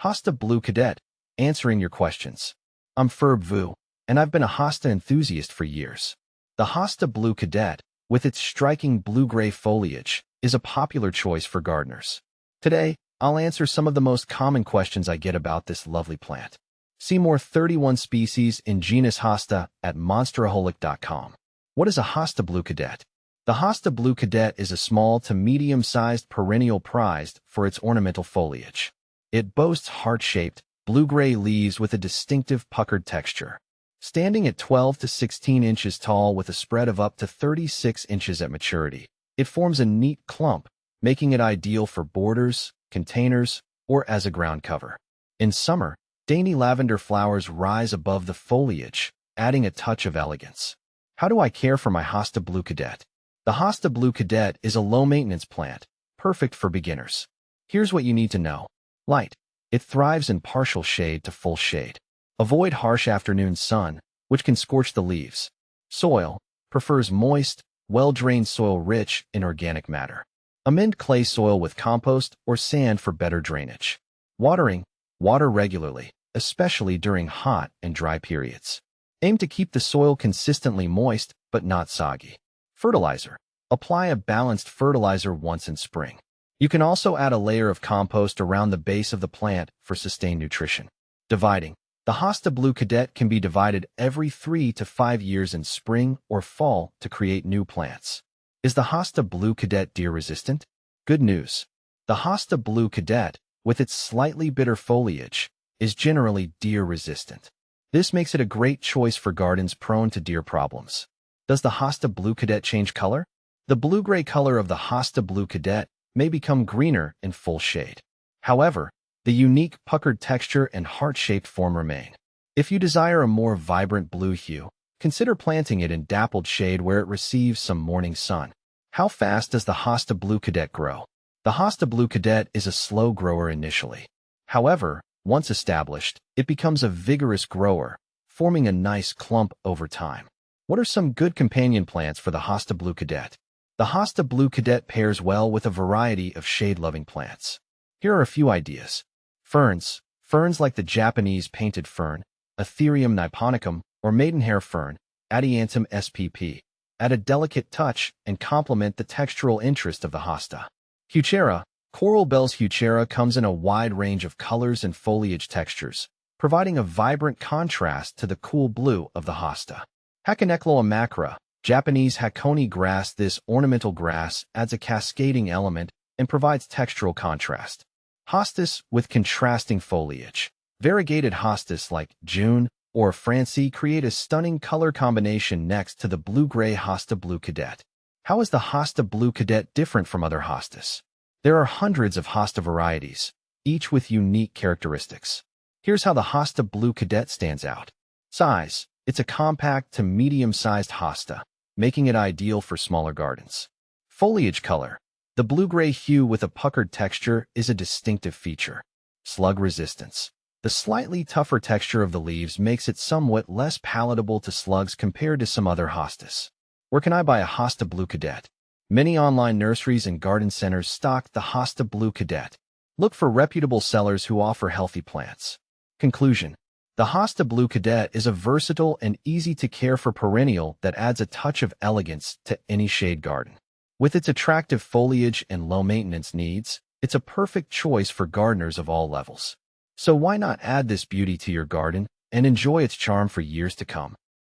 Hosta Blue Cadet, answering your questions. I'm Ferb Vu, and I've been a Hosta enthusiast for years. The Hosta Blue Cadet, with its striking blue-gray foliage, is a popular choice for gardeners. Today, I'll answer some of the most common questions I get about this lovely plant. See more 31 species in genus Hosta at monsteraholic.com. What is a Hosta Blue Cadet? The Hosta Blue Cadet is a small to medium-sized perennial prized for its ornamental foliage. It boasts heart-shaped, blue-gray leaves with a distinctive puckered texture. Standing at 12 to 16 inches tall with a spread of up to 36 inches at maturity, it forms a neat clump, making it ideal for borders, containers, or as a ground cover. In summer, dainty lavender flowers rise above the foliage, adding a touch of elegance. How do I care for my Hosta Blue Cadet? The Hosta Blue Cadet is a low-maintenance plant, perfect for beginners. Here's what you need to know. Light. It thrives in partial shade to full shade. Avoid harsh afternoon sun, which can scorch the leaves. Soil. Prefers moist, well-drained soil rich in organic matter. Amend clay soil with compost or sand for better drainage. Watering. Water regularly, especially during hot and dry periods. Aim to keep the soil consistently moist, but not soggy. Fertilizer. Apply a balanced fertilizer once in spring. You can also add a layer of compost around the base of the plant for sustained nutrition. Dividing. The Hosta Blue Cadet can be divided every 3 to 5 years in spring or fall to create new plants. Is the Hosta Blue Cadet deer-resistant? Good news. The Hosta Blue Cadet, with its slightly bitter foliage, is generally deer-resistant. This makes it a great choice for gardens prone to deer problems. Does the Hosta Blue Cadet change color? The blue-gray color of the Hosta Blue Cadet may become greener in full shade. However, the unique puckered texture and heart-shaped form remain. If you desire a more vibrant blue hue, consider planting it in dappled shade where it receives some morning sun. How fast does the Hosta Blue Cadet grow? The Hosta Blue Cadet is a slow grower initially. However, once established, it becomes a vigorous grower, forming a nice clump over time. What are some good companion plants for the Hosta Blue Cadet? The Hosta Blue Cadet pairs well with a variety of shade-loving plants. Here are a few ideas. Ferns. Ferns like the Japanese painted fern, Atherium niponicum, or maidenhair fern, Adiantum spp. Add a delicate touch and complement the textural interest of the Hosta. Heuchera. Coral Bell's Heuchera comes in a wide range of colors and foliage textures, providing a vibrant contrast to the cool blue of the Hosta. Hakonecloa macra. Japanese Hakone grass. This ornamental grass adds a cascading element and provides textural contrast. Hostas with contrasting foliage. Variegated hostas like June or Francie create a stunning color combination next to the blue-gray Hosta Blue Cadet. How is the Hosta Blue Cadet different from other hostas? There are hundreds of Hosta varieties, each with unique characteristics. Here's how the Hosta Blue Cadet stands out. Size. It's a compact to medium-sized Hosta, making it ideal for smaller gardens. Foliage color. The blue-gray hue with a puckered texture is a distinctive feature. Slug resistance. The slightly tougher texture of the leaves makes it somewhat less palatable to slugs compared to some other hostas. Where can I buy a Hosta Blue Cadet? Many online nurseries and garden centers stock the Hosta Blue Cadet. Look for reputable sellers who offer healthy plants. Conclusion. The Hosta Blue Cadet is a versatile and easy-to-care-for perennial that adds a touch of elegance to any shade garden. With its attractive foliage and low-maintenance needs, it's a perfect choice for gardeners of all levels. So why not add this beauty to your garden and enjoy its charm for years to come?